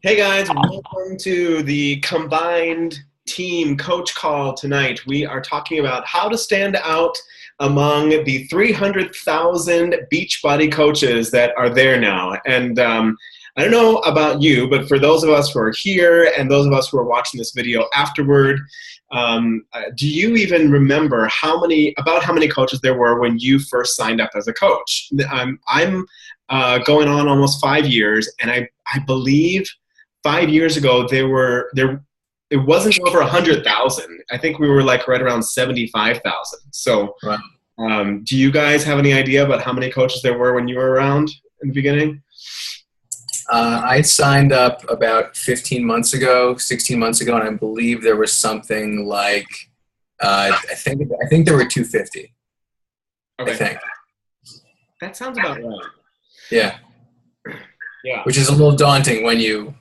Hey guys, welcome to the combined team coach call tonight. We are talking about how to stand out among the 300,000 Beachbody coaches that are there now. And I don't know about you, but for those of us who are here and those of us who are watching this video afterward, do you even remember how many coaches there were when you first signed up as a coach? I'm going on almost 5 years, and I believe 5 years ago it wasn't over 100,000. I think we were like right around 75,000. So Right. do you guys have any idea about how many coaches there were when you were around in the beginning? I signed up about 15 months ago, 16 months ago, and I believe there was something like I think there were 250. Okay. I think. That sounds about right. Yeah. Yeah. Which is a little daunting when you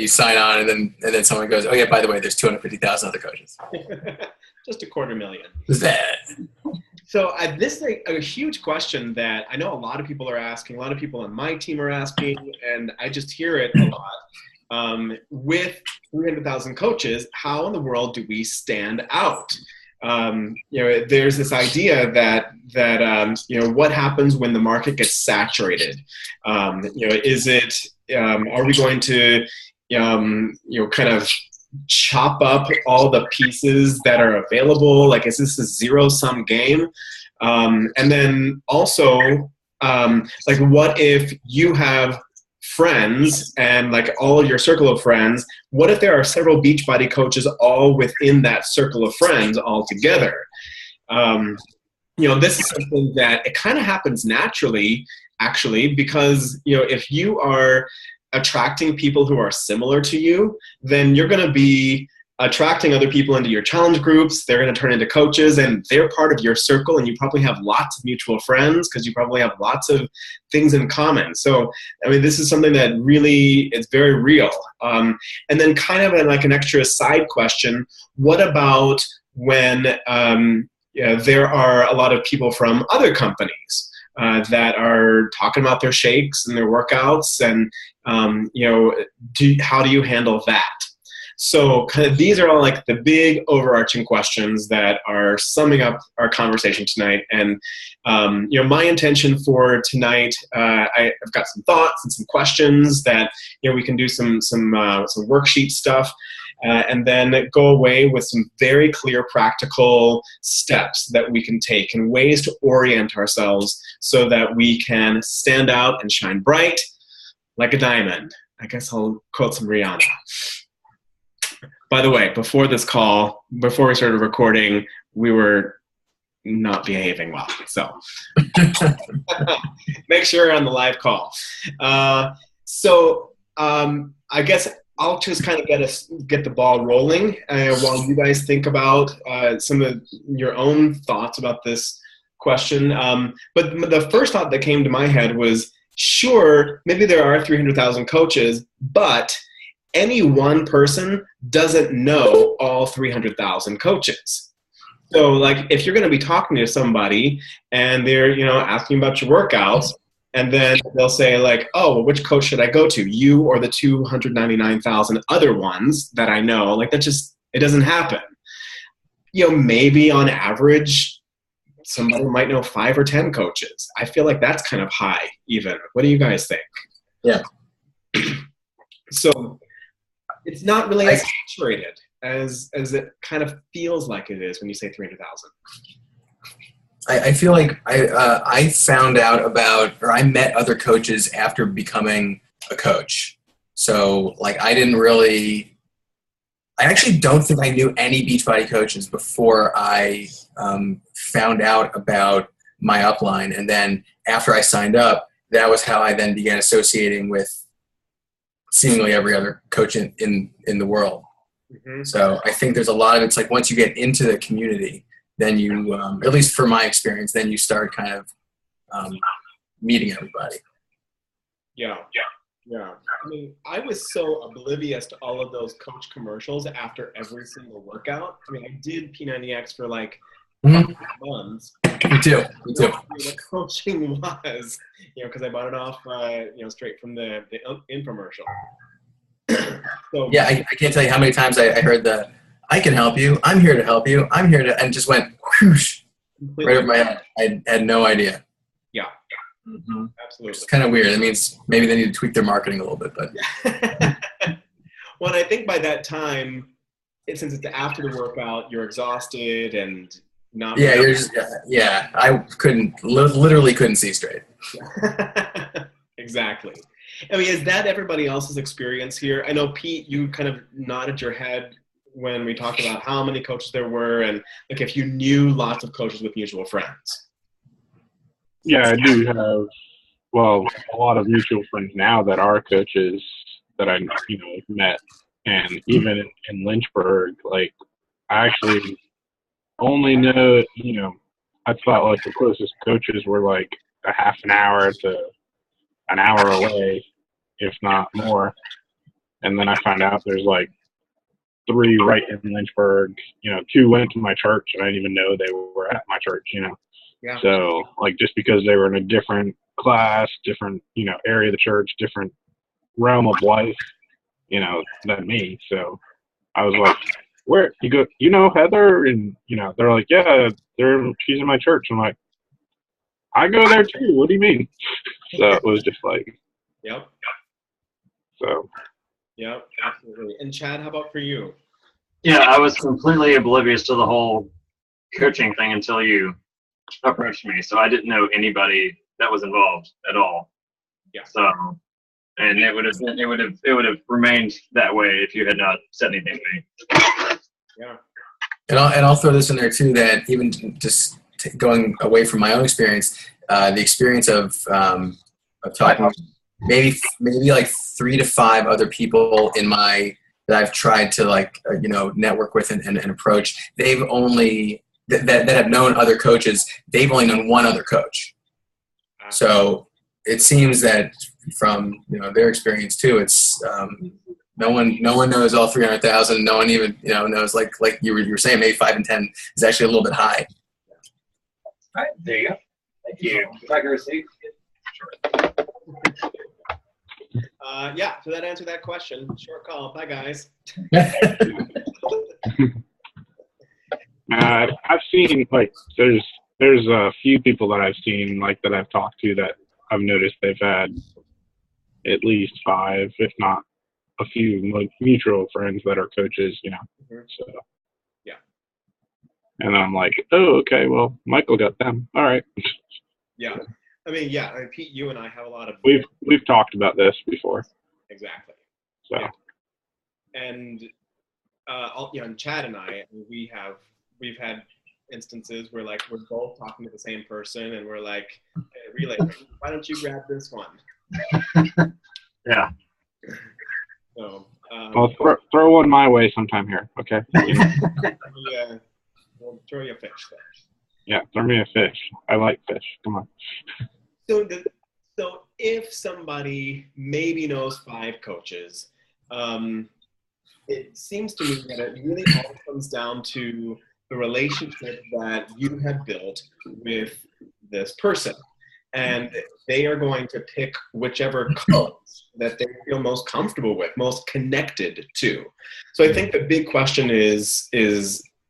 sign on and then someone goes, oh yeah, by the way, there's 250,000 other coaches. Just 250,000. That. So this is a huge question that I know a lot of people are asking, a lot of people on my team are asking, and I just hear it a lot. With 300,000 coaches, how in the world do we stand out? There's this idea that what happens when the market gets saturated? Is it are we going to kind of chop up all the pieces that are available? Like, is this a zero-sum game? And then also, like, what if you have friends and like all your circle of friends? What if there are several Beachbody coaches all within that circle of friends all together? This is something that it kind of happens naturally, actually, because if you are attracting people who are similar to you, then you're going to be attracting other people into your challenge groups. They're going to turn into coaches, and they're part of your circle, and you probably have lots of mutual friends because you probably have lots of things in common. So, I mean, this is something that really is very real. And then kind of like an extra side question, what about when there are a lot of people from other companies that are talking about their shakes and their workouts, and how do you handle that? So kind of these are all like the big overarching questions that are summing up our conversation tonight. And my intention for tonight, I've got some thoughts and some questions that we can do some worksheet stuff. And then go away with some very clear practical steps that we can take and ways to orient ourselves so that we can stand out and shine bright like a diamond. I guess I'll quote some Rihanna. By the way, before this call, before we started recording, we were not behaving well. So make sure you're on the live call. I guess I'll just kind of get the ball rolling while you guys think about some of your own thoughts about this question. But the first thought that came to my head was, sure, maybe there are 300,000 coaches, but any one person doesn't know all 300,000 coaches. So, like, if you're going to be talking to somebody and they're, asking about your workouts, and then they'll say, like, oh, well, which coach should I go to? You or the 299,000 other ones that I know? Like, it doesn't happen. Maybe on average, somebody might know 5 or 10 coaches. I feel like that's kind of high, even. What do you guys think? Yeah. So it's not really as saturated as it kind of feels like it is when you say 300,000. I feel like I found out about, or I met other coaches after becoming a coach. So, like, I actually don't think I knew any Beachbody coaches before I found out about my upline. And then after I signed up, that was how I then began associating with seemingly every other coach in the world. Mm-hmm. So I think there's a lot of, it's like once you get into the community, then you, at least for my experience, then you start kind of meeting everybody. Yeah. I mean, I was so oblivious to all of those coach commercials after every single workout. I mean, I did P90X for like 5 months. Me too. What coaching was, because I bought it off, straight from the infomercial. So Yeah, I can't tell you how many times I heard the, I can help you, I'm here to help you, I'm here to, and just went whoosh, right completely, over my head. I had no idea. yeah, Mm-hmm. Which absolutely. is kind of weird. It means maybe they need to tweak their marketing a little bit, but. Well, I think by that time, since it's after the workout, you're exhausted and not Yeah, really. you're just, yeah, I literally couldn't see straight. Exactly. I mean, is that everybody else's experience here? I know, Pete, you kind of nodded your head when we talked about how many coaches there were and like if you knew lots of coaches with mutual friends. Yeah, I do have, well, a lot of mutual friends now that are coaches that I, met. And even in Lynchburg, like, I actually only know, I thought like the closest coaches were like a half an hour to an hour away, if not more. And then I found out there's like 3 right in Lynchburg. 2 went to my church, and I didn't even know they were at my church. Yeah. So like just because they were in a different class, different area of the church, different realm of life, than me. So I was like, where you go? Heather, and they're like, yeah, she's in my church. I'm like, I go there too. What do you mean? So it was just like, Yep. so. Yep. Absolutely. And Chad, how about for you? Yeah, I was completely oblivious to the whole coaching thing until you approached me. So I didn't know anybody that was involved at all. Yeah. So, and it would have remained that way if you had not said anything to me. Yeah. And I'll throw this in there too, that even just going away from my own experience, the experience of talking maybe like 3 to 5 other people that I've tried to like network with and approach. They've only that have known other coaches. They've only known one other coach. So it seems that from their experience too, it's no one knows all 300,000. No one even knows like you were saying, maybe 5 and 10 is actually a little bit high. All right, there you go. Thank you. If I can receive. Yeah, so that answered that question. Short call. Bye, guys. I've seen like there's a few people that I've seen like that I've talked to that I've noticed they've had at least 5, if not a few like mutual friends that are coaches, Mm-hmm. So yeah. And I'm like, oh, okay, well, Michael got them. All right. Yeah. I mean, Pete, you and I have a lot of. We've talked about this before. Exactly. So. Yeah. And and Chad and I, we've had instances where like we're both talking to the same person, and we're like, hey, relay, why don't you grab this one? Yeah. So. Well, throw one my way sometime here, okay? Yeah. We'll throw you a fish there. Yeah, throw me a fish. I like fish. Come on. So if somebody maybe knows 5 coaches, it seems to me that it really all comes down to the relationship that you have built with this person. And they are going to pick whichever coach that they feel most comfortable with, most connected to. So I think the big question is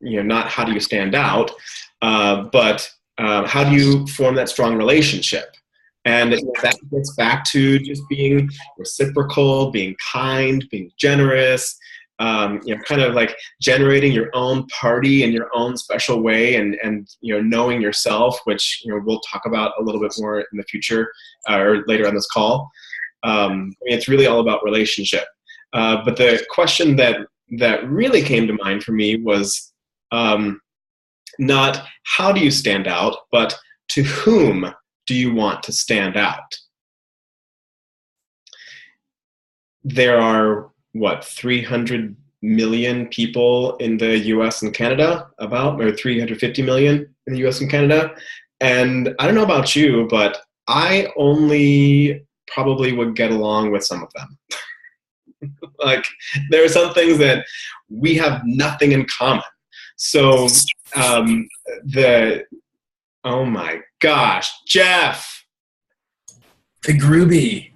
not how do you stand out, but how do you form that strong relationship? And that gets back to just being reciprocal, being kind, being generous, kind of like generating your own party in your own special way, and knowing yourself, which we'll talk about a little bit more in the future or later on this call. It's really all about relationship. But the question that really came to mind for me was not how do you stand out, but to whom do you want to stand out? There are, 300 million people in the US and Canada, or 350 million in the US and Canada. And I don't know about you, but I only probably would get along with some of them. Like, there are some things that we have nothing in common. So oh my gosh, Jeff. The Groovy.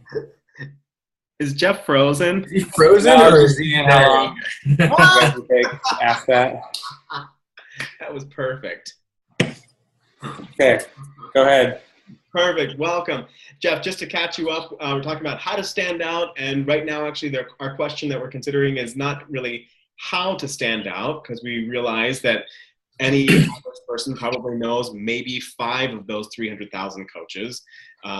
Is Jeff frozen? Is he frozen No, or just is he seeing how long there? you guys would take to ask that. That was perfect. Okay, go ahead. Perfect. Welcome. Jeff, just to catch you up, we're talking about how to stand out. And right now, actually, our question that we're considering is not really how to stand out, because we realize that any person probably knows maybe 5 of those 300,000 coaches.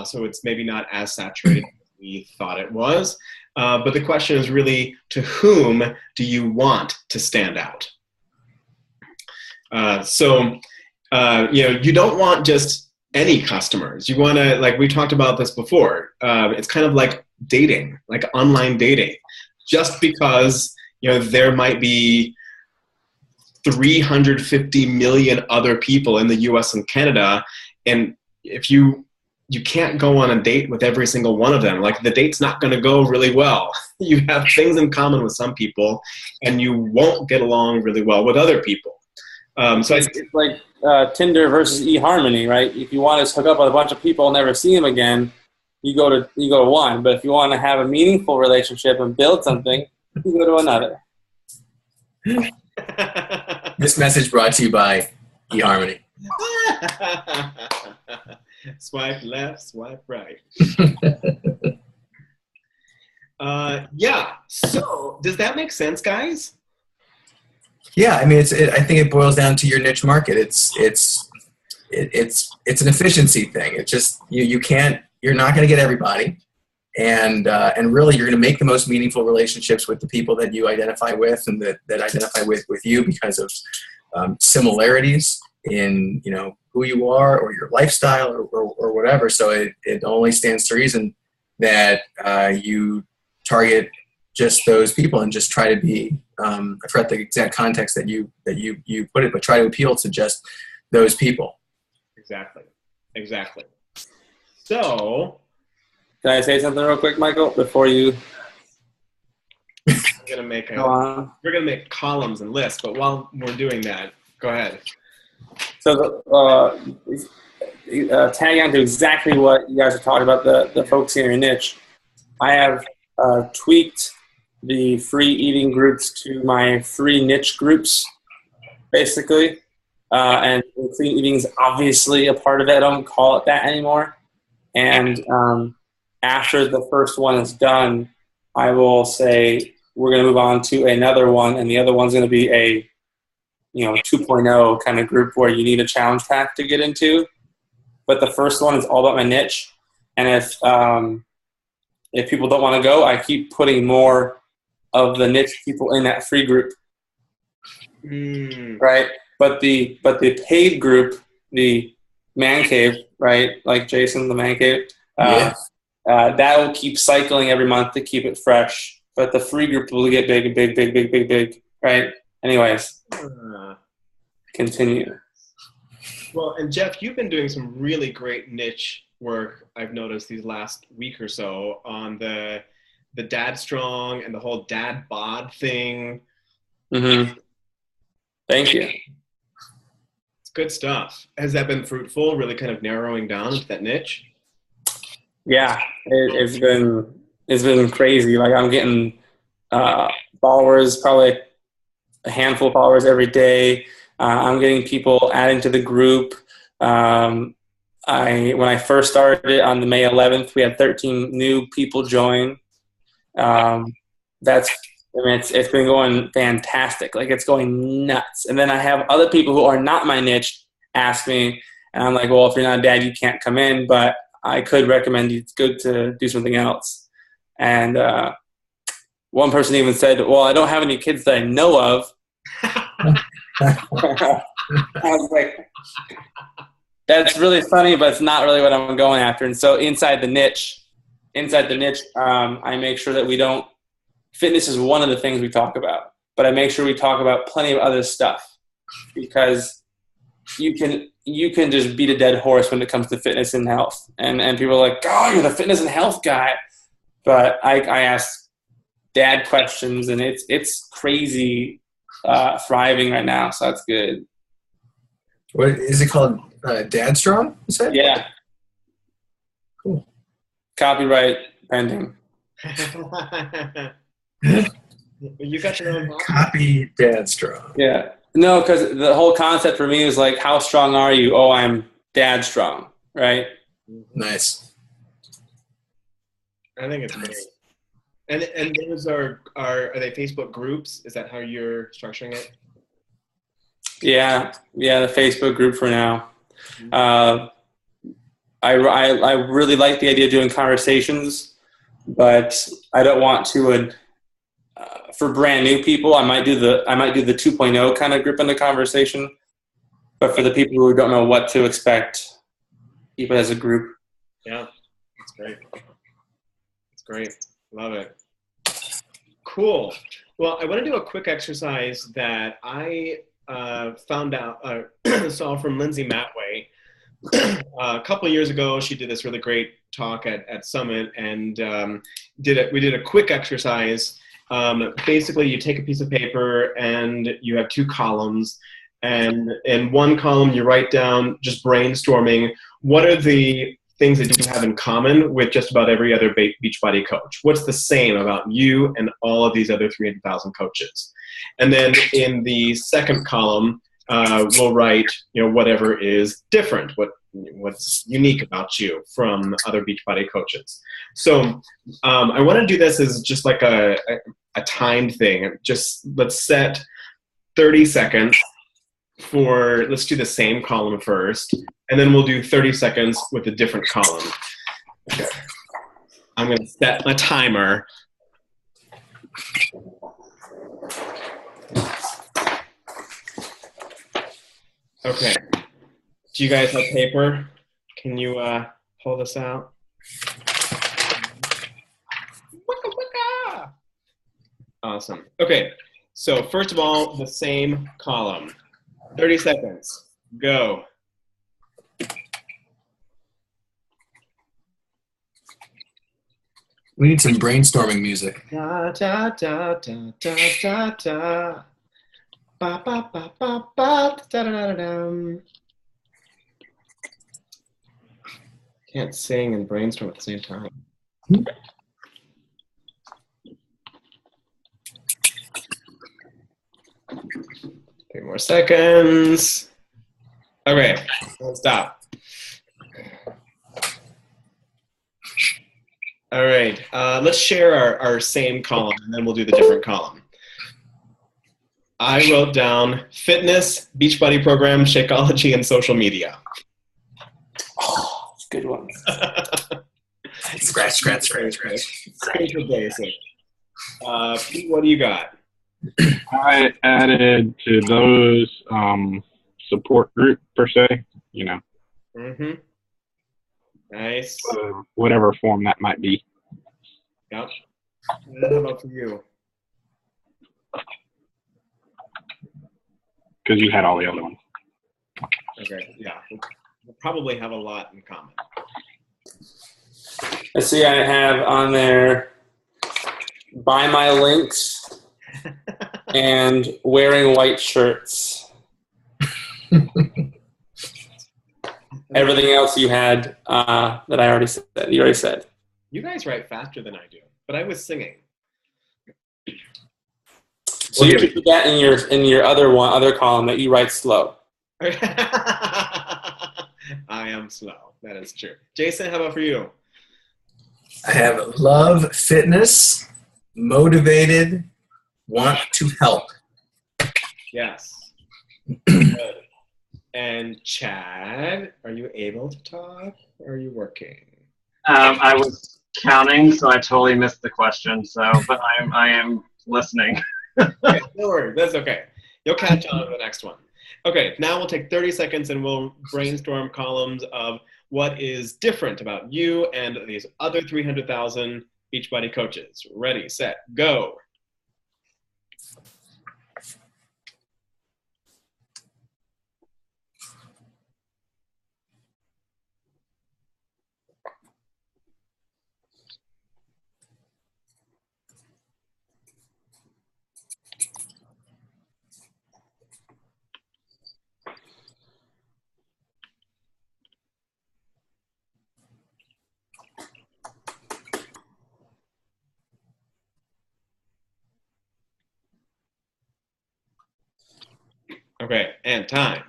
So it's maybe not as saturated as we thought it was. But the question is really, to whom do you want to stand out? You don't want just any customers. You want to, like we talked about this before, it's kind of like dating, like online dating. Just because, there might be 350 million other people in the US and Canada, and if you can't go on a date with every single one of them, like the date's not going to go really well. You have things in common with some people, and you won't get along really well with other people. So It's like Tinder versus eHarmony, right? If you want to hook up with a bunch of people and never see them again, you go to one. But if you want to have a meaningful relationship and build something, you go to another. This message brought to you by eHarmony. Swipe left, swipe right. So does that make sense, guys? Yeah, I mean, I think it boils down to your niche market. It's an efficiency thing. It's just you're not going to get everybody, and really you're going to make the most meaningful relationships with the people that you identify with and that identify with you because of similarities in who you are or your lifestyle or whatever. So it only stands to reason that you target just those people and just try to be I forgot the exact context that you put it, but try to appeal to just those people. Exactly. So Can I say something real quick, Michael, before you we're gonna make columns and lists, but while we're doing that, go ahead. So tag on to exactly what you guys are talking about, the focusing on your niche. I have tweaked the free eating groups to my free niche groups, basically. And clean eating is obviously a part of it. I don't call it that anymore. And after the first one is done, I will say we're going to move on to another one, and the other one's going to be a 2.0 kind of group where you need a challenge pack to get into. But the first one is all about my niche. And if people don't want to go, I keep putting more of the niche people in that free group. Right? But the paid group, the man cave, right? Like Jason, the man cave, that will keep cycling every month to keep it fresh. But the free group will get big, right? Anyways, continue. Well, and Jeff, you've been doing some really great niche work, I've noticed these last week or so, on the Dad Strong and the whole dad bod thing. Mm-hmm. Thank you. It's good stuff. Has that been fruitful, really kind of narrowing down into that niche? Yeah, it's been crazy. Like I'm getting followers, probably a handful of followers every day. I'm getting people adding to the group. When I first started on the May 11th, we had 13 new people join. It's been going fantastic. Like it's going nuts. And then I have other people who are not my niche ask me, and I'm like, well, if you're not a dad, you can't come in, but I could recommend you. It's good to do something else. And one person even said, well, I don't have any kids that I know of. I was like, that's really funny, but it's not really what I'm going after. And so inside the niche, I make sure that we don't, fitness is one of the things we talk about, but I make sure we talk about plenty of other stuff, because you can just beat a dead horse when it comes to fitness and health. And people are like, oh, you're the fitness and health guy. But I ask dad questions, and it's crazy thriving right now. So that's good. What is it called? Dad Strong, you said? Yeah. Cool. Copyright pending. You got your own podcast. Copy Dad Strong. Yeah. No, because the whole concept for me was like, how strong are you? Oh, I'm dad strong, right? Nice. I think it's great. And those are they Facebook groups? Is that how you're structuring it? Yeah, the Facebook group for now. I really like the idea of doing conversations, but I don't want to. For brand new people, I might do the 2.0 kind of group in the conversation. But for the people who don't know what to expect, keep it as a group. Yeah, that's great. That's great. Love it. Cool. Well, I want to do a quick exercise that I found out, saw from Lindsay Matway. A couple of years ago, she did this really great talk at Summit, and we did a quick exercise. Basically, you take a piece of paper and you have two columns, and in one column you write down, just brainstorming, what are the things that you have in common with just about every other Beachbody coach? What's the same about you and all of these other 300,000 coaches? And then in the second column, we'll write, whatever is different, what's unique about you from other Beachbody coaches. So I want to do this as just like a timed thing. Just let's set 30 seconds for, let's do the same column first, and then we'll do 30 seconds with a different column. Okay. I'm going to set my timer. Okay. Do you guys have paper? Can you pull this out? Awesome. Okay. So first of all, the same column. 30 seconds. Go. We need some brainstorming music. Da da da da da da da. Ba ba ba ba ba da da da da. Can't sing and brainstorm at the same time. 3 more seconds. Okay, stop. All right, let's share our same column, and then we'll do the different column. I wrote down fitness, Beachbody program, Shakeology, and social media. Oh, good one. Scratch. Super basic. Pete, what do you got? I added to those support group per se, Mm-hmm. Nice. Whatever form that might be. Yep. How about for you? Because you had all the other ones. Okay, yeah. We'll probably have a lot in common. Let's see, I have on there buy my links and wearing white shirts. Everything else you had that I already said. You already said. You guys write faster than I do, but I was singing. So you should put that in your other column that you write slow. I am slow. That is true. Jason, how about for you? I have love fitness, motivated, want to help. Yes. Good. And Chad, are you able to talk or are you working? I was counting, so I totally missed the question. But I am listening. Okay, no worries. That's okay. You'll catch on to the next one. Okay, now we'll take 30 seconds and we'll brainstorm columns of what is different about you and these other 300,000 Beachbody coaches. Ready, set, go. Okay, and time.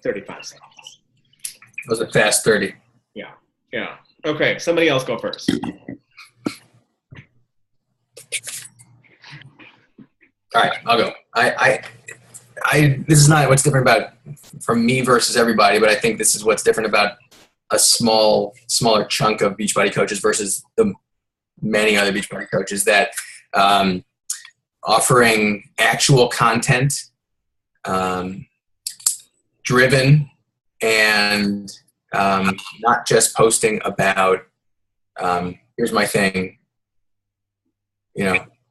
35 seconds. It was a fast 30. Yeah, yeah. Okay, somebody else go first. All right, I'll go. This is not what's different about from me versus everybody, but I think this is what's different about a smaller chunk of Beachbody coaches versus the many other Beachbody coaches, that offering actual content, driven, and not just posting about here's my thing,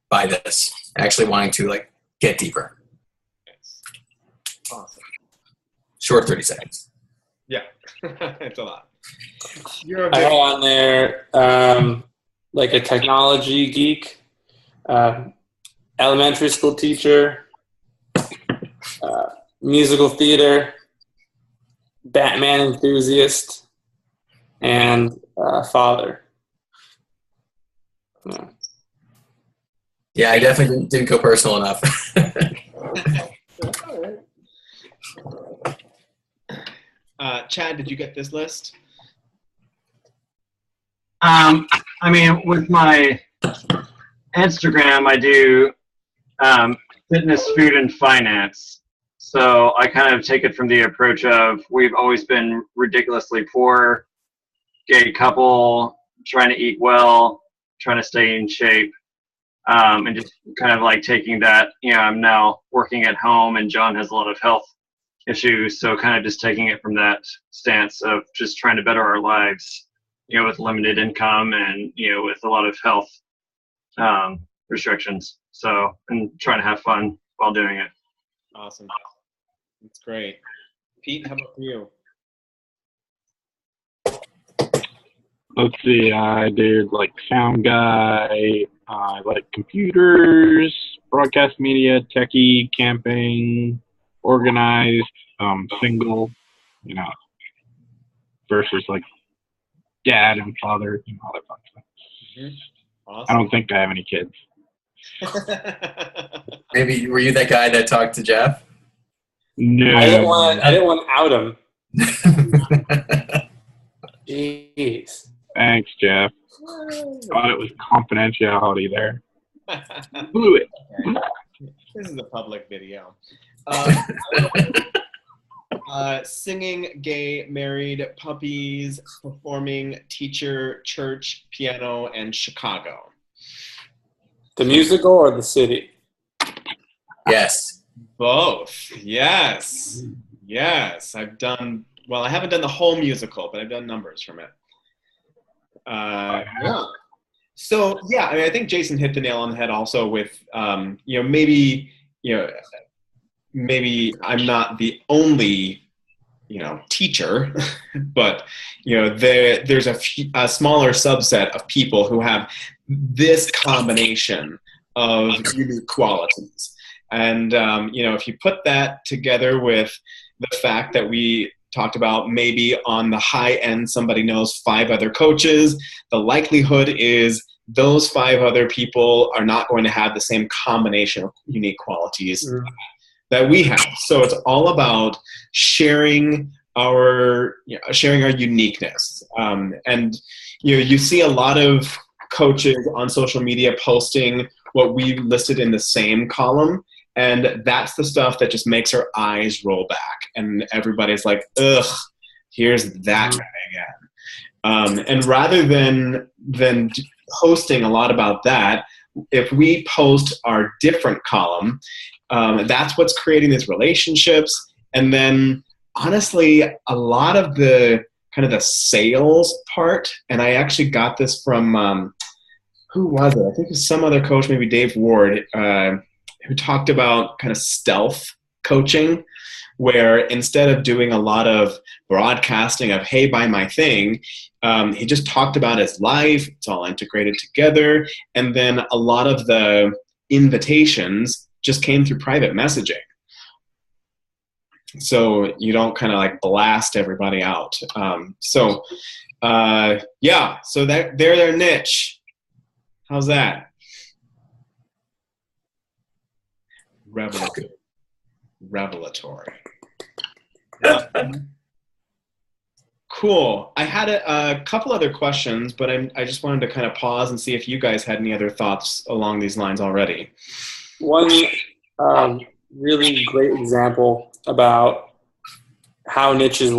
buy this. Actually wanting to like get deeper. Yes. Awesome. Short 30 seconds. Yeah, it's a lot. I have on there like a technology geek, elementary school teacher, musical theater, Batman enthusiast, and father. Yeah, I definitely didn't go personal enough. Chad, did you get this list? I mean, with my Instagram, I do fitness, food, and finance. So I kind of take it from the approach of we've always been ridiculously poor, gay couple, trying to eat well, trying to stay in shape, and just kind of like taking that, I'm now working at home and John has a lot of health issues. So kind of just taking it from that stance of just trying to better our lives, with limited income and, with a lot of health restrictions. So, and trying to have fun while doing it. Awesome. That's great. Pete, how about for you? Let's see, I did like sound guy, I like computers, broadcast media, techie, camping, organized, single, versus like dad and father, all that fun stuff. Mm-hmm. Awesome. I don't think I have any kids. Maybe were you that guy that talked to Jeff? No. I didn't want to out him. Jeez. Thanks, Jeff. Thought it was confidentiality there. Blew it. Okay. This is a public video. Singing, gay, married, puppies, performing, teacher, church, piano, and Chicago. The musical or the city? Yes. Both. Yes. Yes. I haven't done the whole musical, but I've done numbers from it. Yeah. So, yeah, I mean, I think Jason hit the nail on the head also with, maybe I'm not the only, teacher, but, there's a smaller subset of people who have this combination of unique qualities. And, if you put that together with the fact that we talked about maybe on the high end somebody knows 5 other coaches, the likelihood is those 5 other people are not going to have the same combination of unique qualities that we have. So it's all about sharing our uniqueness. And you see a lot of coaches on social media posting what we listed in the same column, and that's the stuff that just makes our eyes roll back, and everybody's like, ugh, here's that guy again. And rather than posting a lot about that, if we post our different column, that's what's creating these relationships. And then honestly, a lot of the kind of the sales part, and I actually got this from, who was it? I think it was some other coach, maybe Dave Ward, who talked about kind of stealth coaching, where instead of doing a lot of broadcasting of, hey, buy my thing, he just talked about his life. It's all integrated together. And then a lot of the invitations just came through private messaging. So you don't kind of like blast everybody out. So they're their niche. How's that? Revelatory. Cool. I had a couple other questions, but I just wanted to kind of pause and see if you guys had any other thoughts along these lines already. One really great example about how niches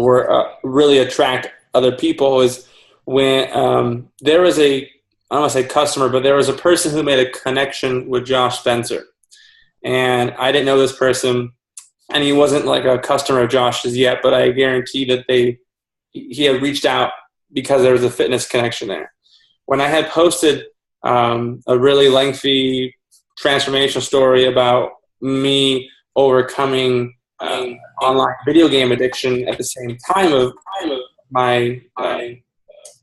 really attract other people is when there was I don't want to say customer, but there was a person who made a connection with Josh Spencer. And I didn't know this person, and he wasn't like a customer of Josh's yet, but I guarantee that he had reached out because there was a fitness connection there. When I had posted a really lengthy transformational story about me overcoming online video game addiction at the same time of my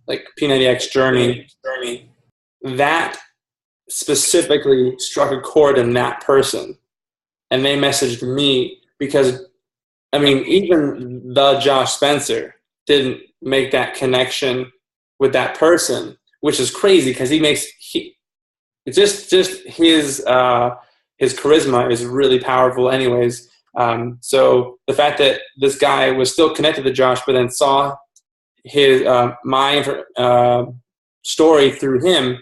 like P90X journey, that specifically struck a chord in that person. And they messaged me because, I mean, even the Josh Spencer didn't make that connection with that person, which is crazy because just his charisma is really powerful anyways. So the fact that this guy was still connected to Josh, but then saw his my story through him,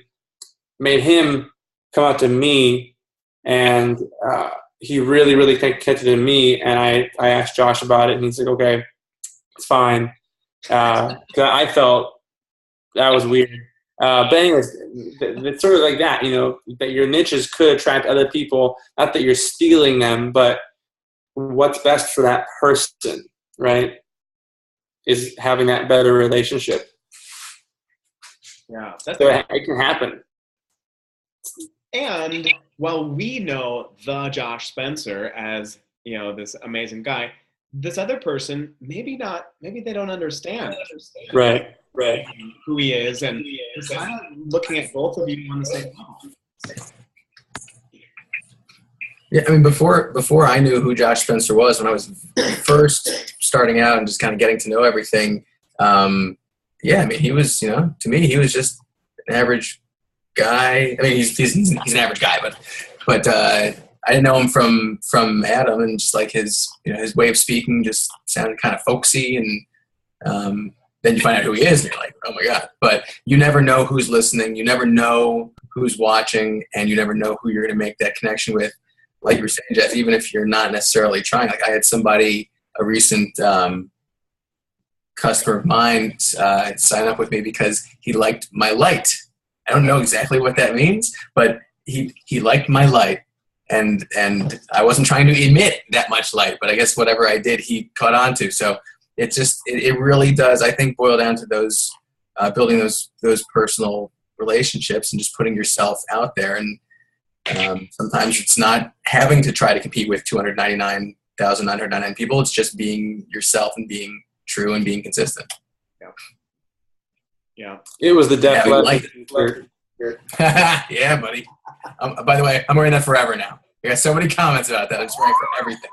made him come out to me, and he really connected to me. And I asked Josh about it, and he's like, okay, it's fine. 'Cause I felt that was weird. But anyways, it's sort of like that, that your niches could attract other people. Not that you're stealing them, but what's best for that person, right, is having that better relationship. Yeah, so it can happen. And while we know the Josh Spencer as, this amazing guy, this other person, maybe they don't understand. Right. Who he is, and kind of looking at both of you on the same level. Yeah, I mean, before I knew who Josh Spencer was, when I was first starting out and just kind of getting to know everything, I mean, he was, to me, he was just an average guy. I mean, he's an average guy, but I didn't know him from Adam, and just like his way of speaking just sounded kind of folksy, and then you find out who he is, and you're like, oh my God. But you never know who's listening, you never know who's watching, and you never know who you're going to make that connection with. Like you were saying, Jeff, even if you're not necessarily trying. Like I had somebody, a recent customer of mine, sign up with me because he liked my light. I don't know exactly what that means, but he liked my light. And I wasn't trying to emit that much light, but I guess whatever I did, he caught on to. So it really does, I think, boil down to those building those personal relationships and just putting yourself out there. And sometimes it's not having to try to compete with 299,999 people. It's just being yourself and being true and being consistent. Yeah. It was the Def Leppard. Yeah, buddy. By the way, I'm wearing that forever now. I got so many comments about that. I'm just wearing it for everything.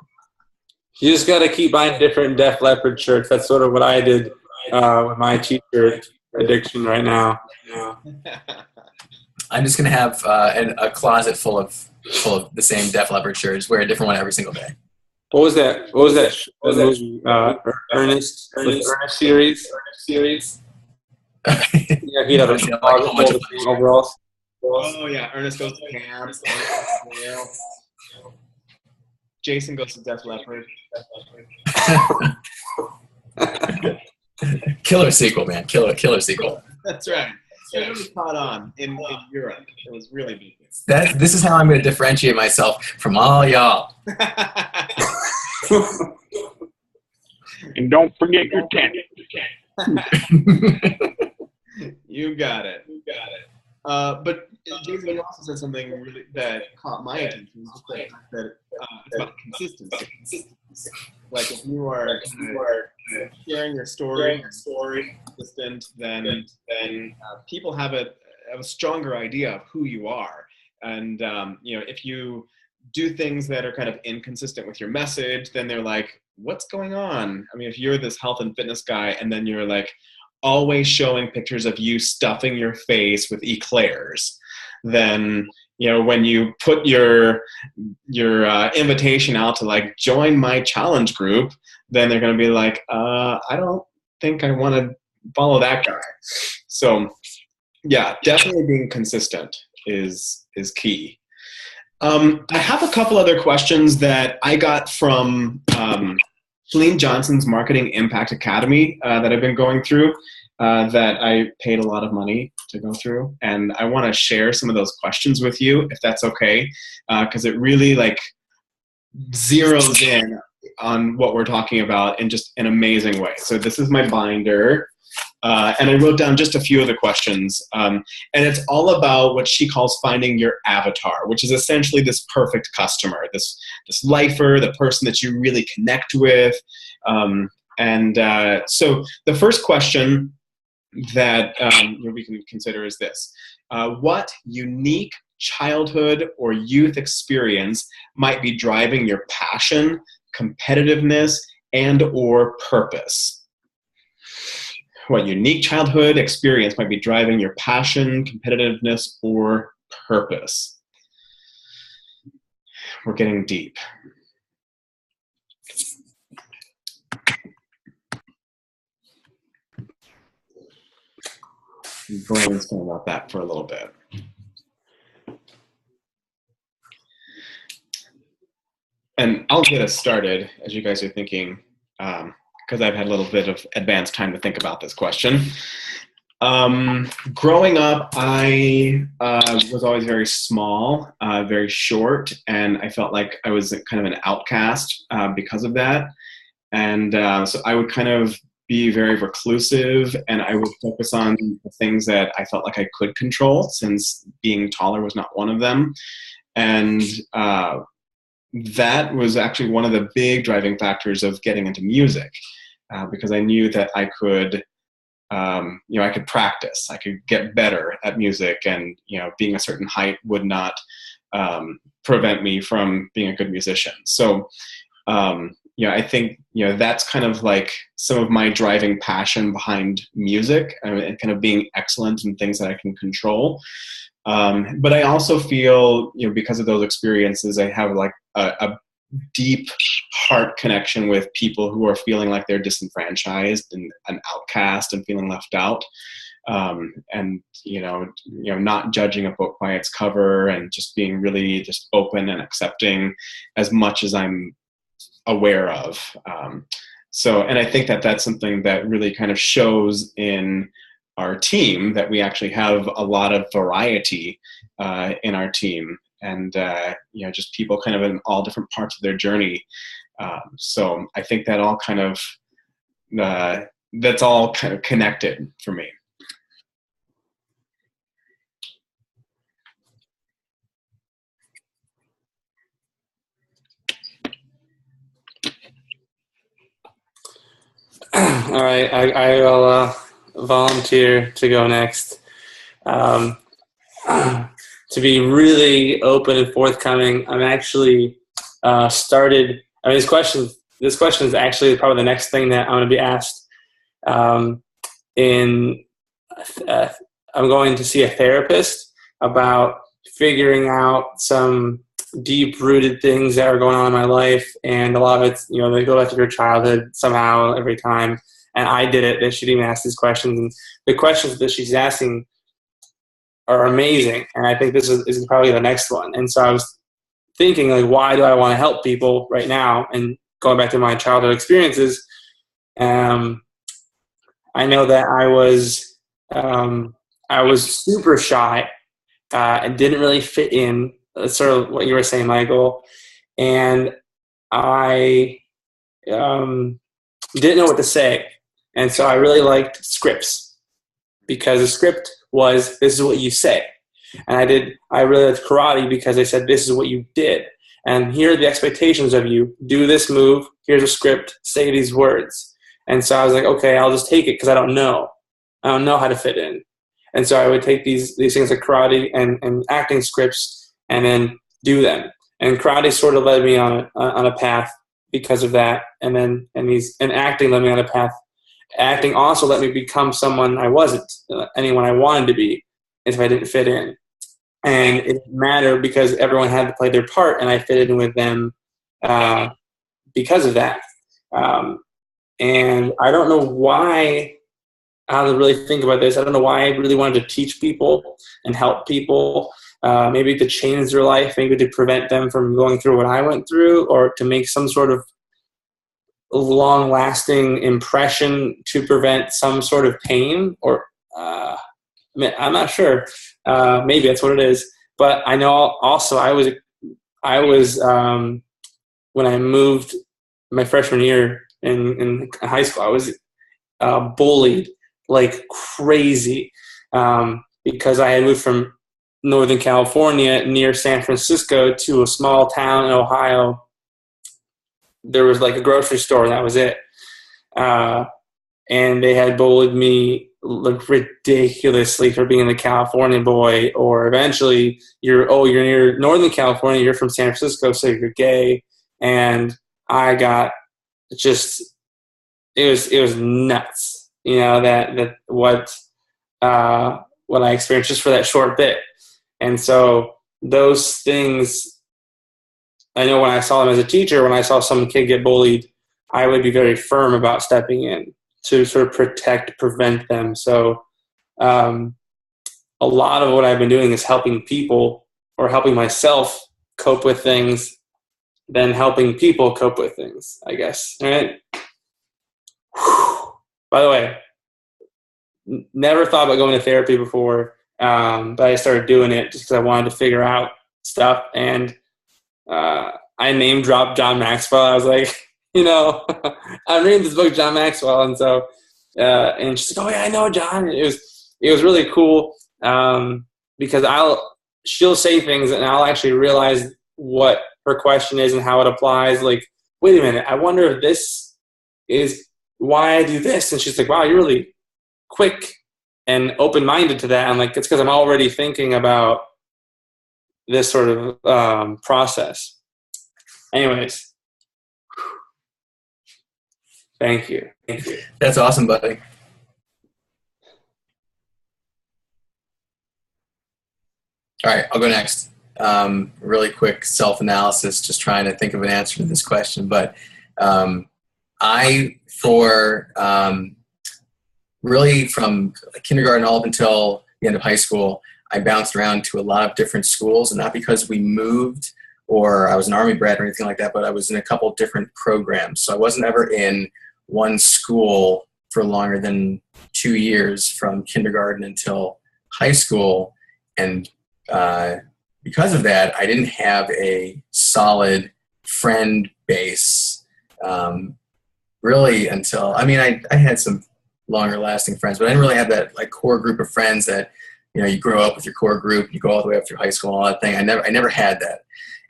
You just got to keep buying different Def Leppard shirts. That's sort of what I did with my t-shirt addiction right now. I'm just gonna have a closet full of the same Def Leppard shirts. Wear a different one every single day. What was that? Ernest series. Yeah, he'd have a whole bunch of overalls. Oh yeah, Ernest goes to camp. Jason goes to Def Leppard. Killer sequel, man. Killer sequel. That's right. It really caught on in Europe. It was really big. This is how I'm going to differentiate myself from all y'all. And don't forget your tent. You got it. But Jason, you also said something really that caught my attention. That it's about consistency. Like if you are sharing your story, consistent, then people have a stronger idea of who you are. And if you do things that are kind of inconsistent with your message, then they're like, what's going on? I mean, if you're this health and fitness guy and then you're like always showing pictures of you stuffing your face with eclairs, then when you put your invitation out to like join my challenge group, then they're going to be like, I don't think I want to follow that guy. So yeah, definitely being consistent is key. I have a couple other questions that I got from Celine Johnson's Marketing Impact Academy that I've been going through, that I paid a lot of money to go through. And I want to share some of those questions with you, if that's okay, because it really like zeroes in on what we're talking about in just an amazing way. So this is my binder. And I wrote down just a few of the questions. And it's all about what she calls finding your avatar, which is essentially this perfect customer, this lifer, the person that you really connect with. So the first question that we can consider is this. What unique childhood or youth experience might be driving your passion, competitiveness, and or purpose? What unique childhood experience might be driving your passion, competitiveness, or purpose? We're getting deep. Brainstorm about that for a little bit. And I'll get us started as you guys are thinking, because I've had a little bit of advanced time to think about this question. Growing up, I was always very small, very short, and I felt like I was kind of an outcast because of that. And so I would kind of be very reclusive, and I would focus on the things that I felt like I could control, since being taller was not one of them. And that was actually one of the big driving factors of getting into music, because I knew that I could, I could practice, I could get better at music, and being a certain height would not prevent me from being a good musician. So I think that's kind of like some of my driving passion behind music, and kind of being excellent in things that I can control. But I also feel, because of those experiences, I have like a deep heart connection with people who are feeling like they're disenfranchised and an outcast and feeling left out. And not judging a book by its cover, and just being really just open and accepting as much as I'm aware of. And I think that that's something that really kind of shows in our team, that we actually have a lot of variety in our team, and just people kind of in all different parts of their journey. So I think that all kind of that's all kind of connected for me. All right, I will volunteer to go next. To be really open and forthcoming, I'm actually started. I mean, this question is actually probably the next thing that I'm going to be asked. I'm going to see a therapist about figuring out some deep-rooted things that are going on in my life, and a lot of it, they go back to your childhood somehow every time. And I did it. That she didn't ask these questions, and the questions that she's asking are amazing. And I think this is probably the next one. And so I was thinking, like, why do I want to help people right now? And going back to my childhood experiences, I know that I was super shy and didn't really fit in. That's sort of what you were saying, Michael. And I didn't know what to say. And so I really liked scripts, because a script was, this is what you say. And I really liked karate, because they said, this is what you did. And here are the expectations of you. Do this move. Here's a script. Say these words. And so I was like, okay, I'll just take it, because I don't know how to fit in. And so I would take these things like karate and acting scripts and then do them. And karate sort of led me on a path because of that. And acting led me on a path. Acting also let me become someone I wasn't, anyone I wanted to be, if I didn't fit in. and it didn't matter because everyone had to play their part, and I fitted in with them because of that. And I don't know why. I have to really think about this. I don't know why I really wanted to teach people and help people. Maybe to change their life, maybe to prevent them from going through what I went through, or to make some sort of long-lasting impression to prevent some sort of pain. Or I'm not sure. Maybe that's what it is. But I know also I was when I moved my freshman year in high school, I was bullied like crazy because I had moved from Northern California near San Francisco to a small town in Ohio. There was like a grocery store, and that was it. And they had bullied me like ridiculously for being a California boy, or eventually you're near Northern California, you're from San Francisco, so you're gay. And I got just, it was nuts, that what I experienced just for that short bit. And so those things, I know when I saw them as a teacher, when I saw some kid get bullied, I would be very firm about stepping in to sort of prevent them. So a lot of what I've been doing is helping people, or helping myself cope with things, then helping people cope with things, I guess. All right. By the way, never thought about going to therapy before, but I started doing it just because I wanted to figure out stuff. And I name dropped John Maxwell. I was like, I'm reading this book, John Maxwell, and so and she's like, oh yeah, I know John. It was really cool because she'll say things and I'll actually realize what her question is and how it applies. Like, wait a minute, I wonder if this is why I do this. And she's like, wow, you're really quick and open-minded to that. I'm like, it's because I'm already thinking about this sort of process. Anyways, thank you. That's awesome, buddy. All right, I'll go next. Really quick self-analysis, just trying to think of an answer to this question. But really from kindergarten all up until the end of high school, I bounced around to a lot of different schools, and not because we moved or I was an Army brat or anything like that, but I was in a couple of different programs. So I wasn't ever in one school for longer than 2 years from kindergarten until high school. And because of that, I didn't have a solid friend base really until, I had some longer lasting friends, but I didn't really have that like core group of friends that, you grow up with your core group, you go all the way up through high school and all that thing. I never had that.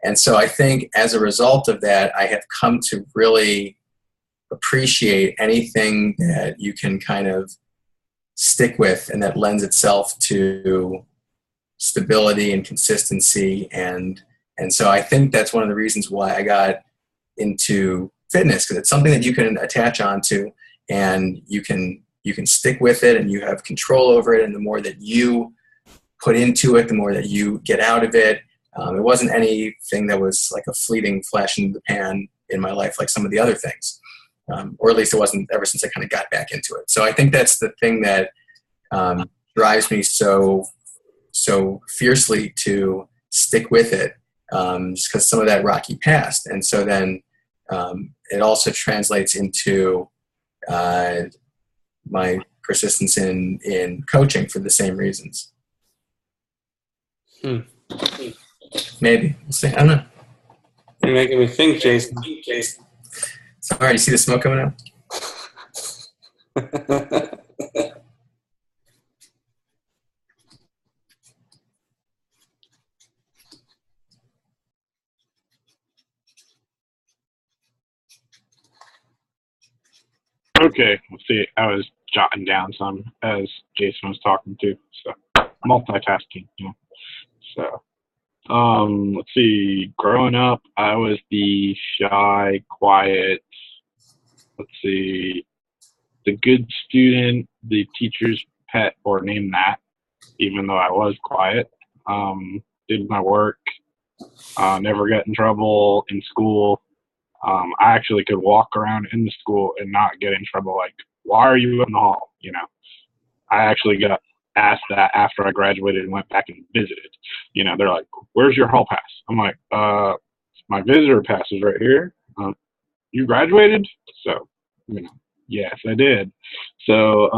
And so I think as a result of that, I have come to really appreciate anything that you can kind of stick with and that lends itself to stability and consistency. And so I think that's one of the reasons why I got into fitness, because it's something that you can attach onto and you can stick with it and you have control over it. And the more that you put into it, the more that you get out of it. It wasn't anything that was like a fleeting flash in the pan in my life like some of the other things. Or at least it wasn't ever since I kind of got back into it. So I think that's the thing that drives me so fiercely to stick with it, just because some of that rocky past. And so then it also translates into my persistence in coaching for the same reasons. Maybe. We'll see. I don't know. You're making me think, Jason. Sorry, you see the smoke coming out? Okay, let's see. I was jotting down some as Jason was talking to, so multitasking, So, let's see. Growing up, I was the shy, quiet, the good student, the teacher's pet, or name that, even though I was quiet. did my work, never got in trouble in school. I actually could walk around in the school and not get in trouble. Like, why are you in the hall? You know, I actually got asked that after I graduated and went back and visited. You know, they're like, where's your hall pass? I'm like, my visitor pass is right here. You graduated? So, you know, yes, I did. So,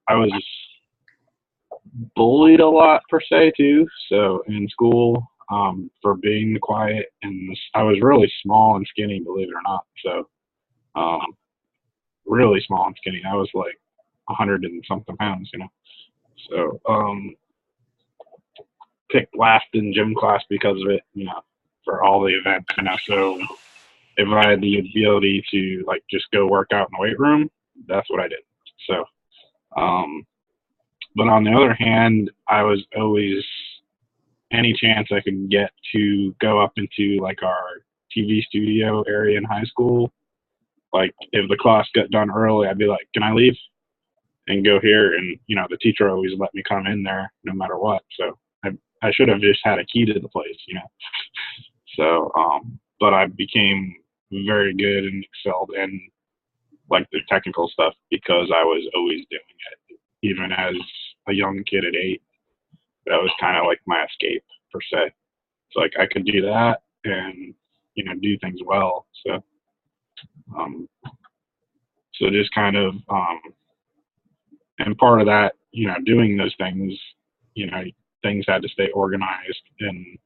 I was bullied a lot per se too. So in school, for being quiet, and I was really small and skinny, believe it or not. So, really small and skinny. I was like 100 and something pounds, you know. So, picked last in gym class because of it, you know, for all the events, you know. So if I had the ability to like just go work out in the weight room, that's what I did. So, but on the other hand, I was always, any chance I could get to go up into like our TV studio area in high school. Like if the class got done early, I'd be like, can I leave and go here? And, you know, the teacher always let me come in there no matter what. So I should have just had a key to the place, you know. So, but I became very good and excelled in like the technical stuff because I was always doing it. Even as a young kid at 8, that was kind of like my escape per se. It's like I could do that and, you know, do things well. So, so just kind of, and part of that, you know, doing those things, you know, things had to stay organized and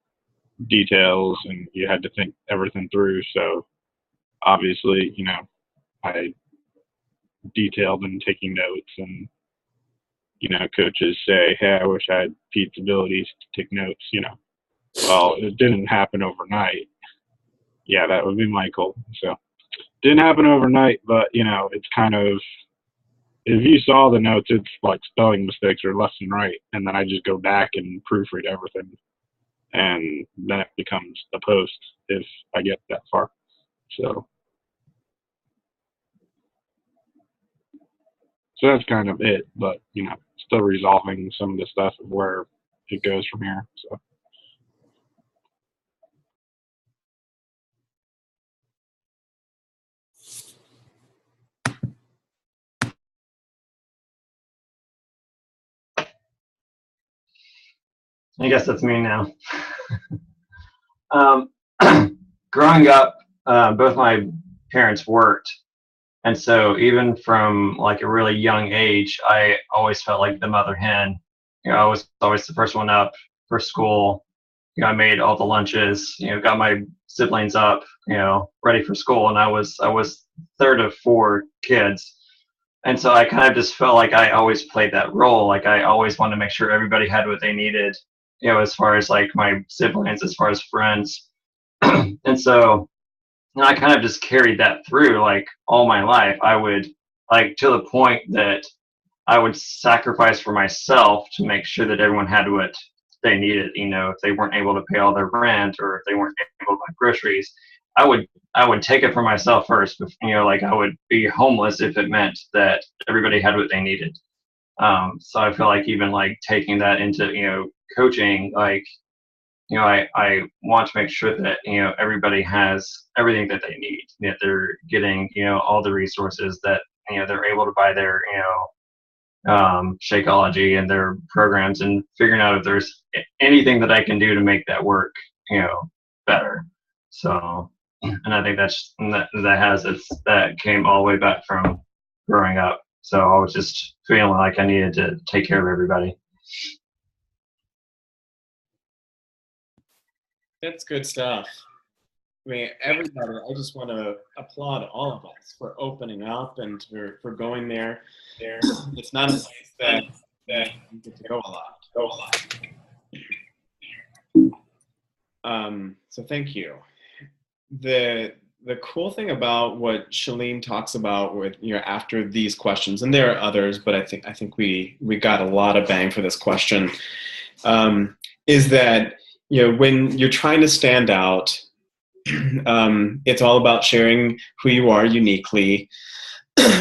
details, and you had to think everything through. So obviously, you know, I detailed and taking notes, and, you know, coaches say, hey, I wish I had Pete's abilities to take notes, you know. Well, it didn't happen overnight. Yeah, that would be Michael. So didn't happen overnight, but, you know, it's kind of, if you saw the notes, it's like spelling mistakes or left and right, and then I just go back and proofread everything, and then it becomes a post if I get that far. So that's kind of it, but, you know, still resolving some of the stuff of where it goes from here. So. I guess that's me now. Growing up, both my parents worked. And so even from like a really young age, I always felt like the mother hen. You know, I was always the first one up for school. You know, I made all the lunches, you know, got my siblings up, you know, ready for school. And I was third of 4 kids. And so I kind of just felt like I always played that role. Like I always wanted to make sure everybody had what they needed, you know, as far as like my siblings, as far as friends. And so I kind of just carried that through like all my life. I would, like, to the point that I would sacrifice for myself to make sure that everyone had what they needed. You know, if they weren't able to pay all their rent or if they weren't able to buy groceries, I would take it for myself first. You know, like I would be homeless if it meant that everybody had what they needed. So I feel like even like taking that into, you know, coaching, like, you know, I want to make sure that, you know, everybody has everything that they need, that they're getting, you know, all the resources that, you know, they're able to buy their, you know, Shakeology and their programs, and figuring out if there's anything that I can do to make that work, you know, better. So, and I think that came all the way back from growing up. So I was just feeling like I needed to take care of everybody. That's good stuff. I mean, everybody, I just want to applaud all of us for opening up and for going there. It's not a place that you get to go a lot. So thank you. The cool thing about what Shalene talks about with, you know, after these questions, and there are others, but I think we got a lot of bang for this question, is that, you know, when you're trying to stand out, it's all about sharing who you are uniquely.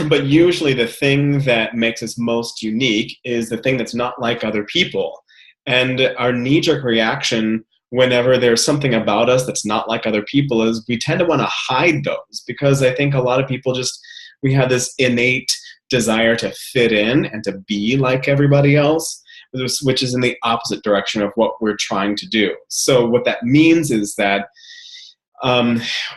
But usually the thing that makes us most unique is the thing that's not like other people. And our knee-jerk reaction whenever there's something about us that's not like other people is we tend to want to hide those, because I think a lot of people we have this innate desire to fit in and to be like everybody else, which is in the opposite direction of what we're trying to do. So what that means is that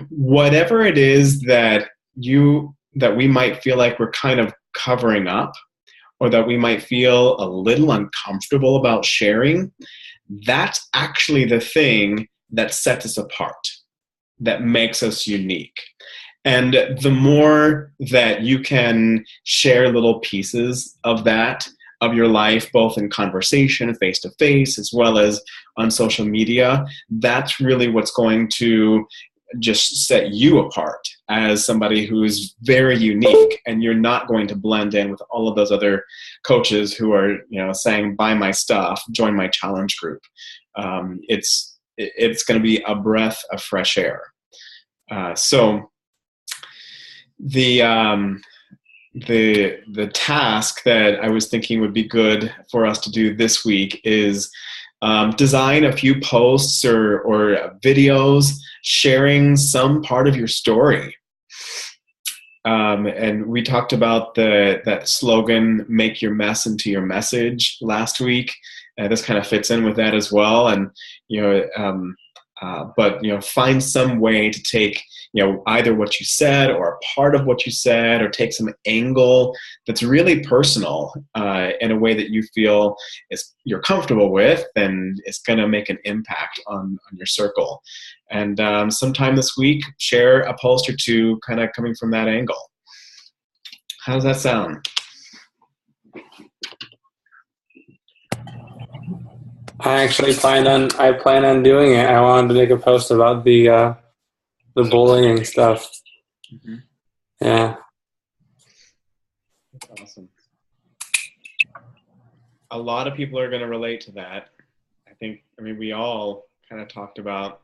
whatever it is that we might feel like we're kind of covering up, or that we might feel a little uncomfortable about sharing, that's actually the thing that sets us apart, that makes us unique. And the more that you can share little pieces of that, of your life, both in conversation, face-to-face, as well as on social media, that's really what's going to just set you apart as somebody who's very unique, and you're not going to blend in with all of those other coaches who are, saying, buy my stuff, join my challenge group. It's going to be a breath of fresh air. So the task that I was thinking would be good for us to do this week is design a few posts or videos sharing some part of your story. And we talked about that slogan, make your mess into your message, last week. This kind of fits in with that as well. And, find some way to take, either what you said or a part of what you said, or take some angle that's really personal in a way that you feel you're comfortable with, and it's going to make an impact on your circle. And sometime this week, share a post or two kind of coming from that angle. How does that sound? I actually plan on doing it. I wanted to make a post about the bullying stuff. Mm-hmm. Yeah. That's awesome. A lot of people are going to relate to that. We all kind of talked about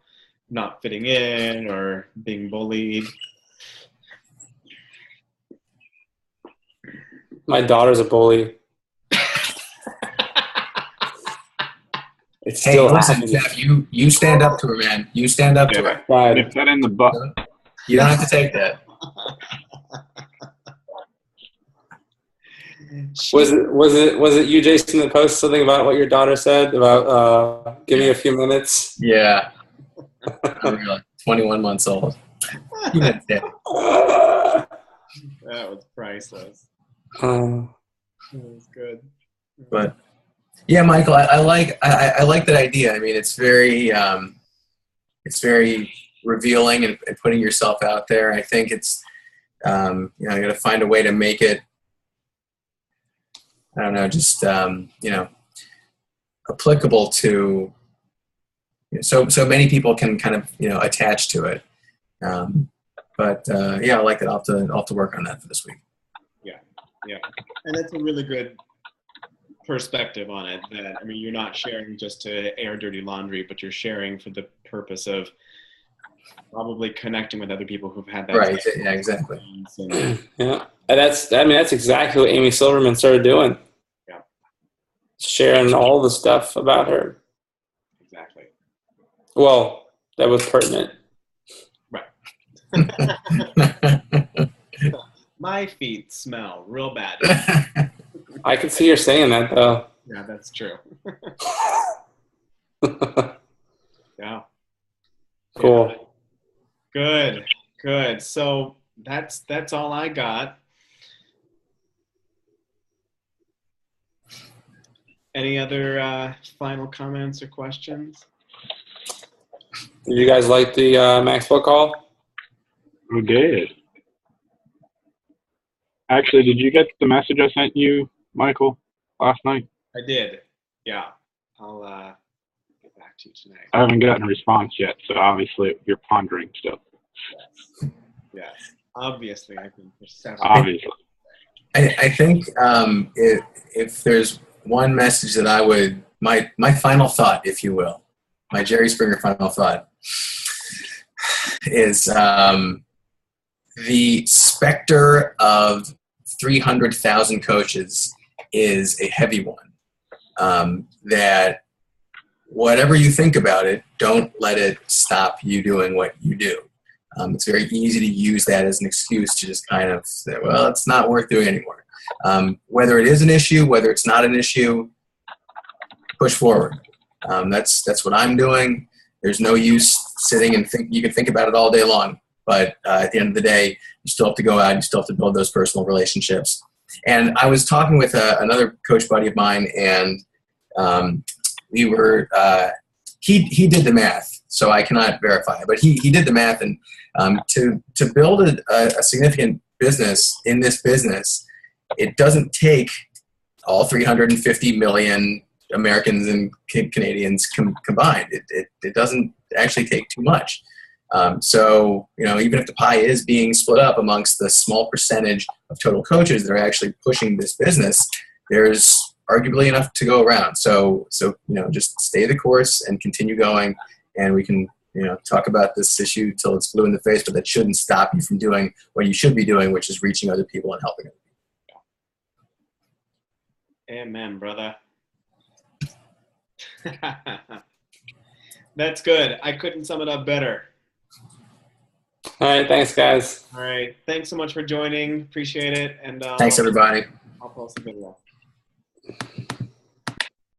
not fitting in or being bullied. My daughter's a bully. It's still listen, Jeff, you stand up to her, man. You stand up to her. Right. Nip that in the butt. You don't have to take that. Was it you, Jason, that posted something about what your daughter said about give me a few minutes? Yeah. I'm really 21 months old. That was priceless. That was good. But yeah, Michael, I like that idea. It's very revealing and putting yourself out there. I think it's you got to find a way to make it. I don't know, just applicable to so many people can kind of attach to it. I like that. I'll have to work on that for this week. Yeah, and that's a really good perspective on it. That you're not sharing just to air dirty laundry, but you're sharing for the purpose of probably connecting with other people who've had that. Right. Yeah. Exactly. Yeah, and that's exactly what Amy Silverman started doing. Yeah. Sharing all the stuff about her. Exactly. Well, that was pertinent. Right. My feet smell real bad. I can see you're saying that, though. Yeah, that's true. Yeah. Cool. Yeah. Good. So that's all I got. Any other final comments or questions? Did you guys like the Maxwell call? We did. Actually, did you get the message I sent you, Michael, last night? I did. Yeah. I'll get back to you tonight. I haven't gotten a response yet, so obviously you're pondering still. Yes. Obviously, I think there's several. Obviously. I think if there's one message that I would, my final thought, if you will, my Jerry Springer final thought is the specter of 300,000 coaches is a heavy one. That whatever you think about it, don't let it stop you doing what you do. It's very easy to use that as an excuse to just kind of say, well, it's not worth doing anymore. Whether it is an issue, whether it's not an issue, push forward. That's what I'm doing. There's no use sitting and think. You can think about it all day long, but at the end of the day, you still have to go out. You still have to build those personal relationships. And I was talking with another coach buddy of mine, and we were he did the math, so I cannot verify it, but he did the math, and to build a significant business in this business, it doesn't take all 350 million Americans and Canadians combined. It doesn't actually take too much. So, even if the pie is being split up amongst the small percentage of total coaches that are actually pushing this business, there's arguably enough to go around. So just stay the course and continue going, and we can, talk about this issue till it's blue in the face, but that shouldn't stop you from doing what you should be doing, which is reaching other people and helping them. Amen, brother. That's good. I couldn't sum it up better. All right, thanks, guys. All right. Thanks so much for joining. Appreciate it. And thanks, everybody. I'll post the video.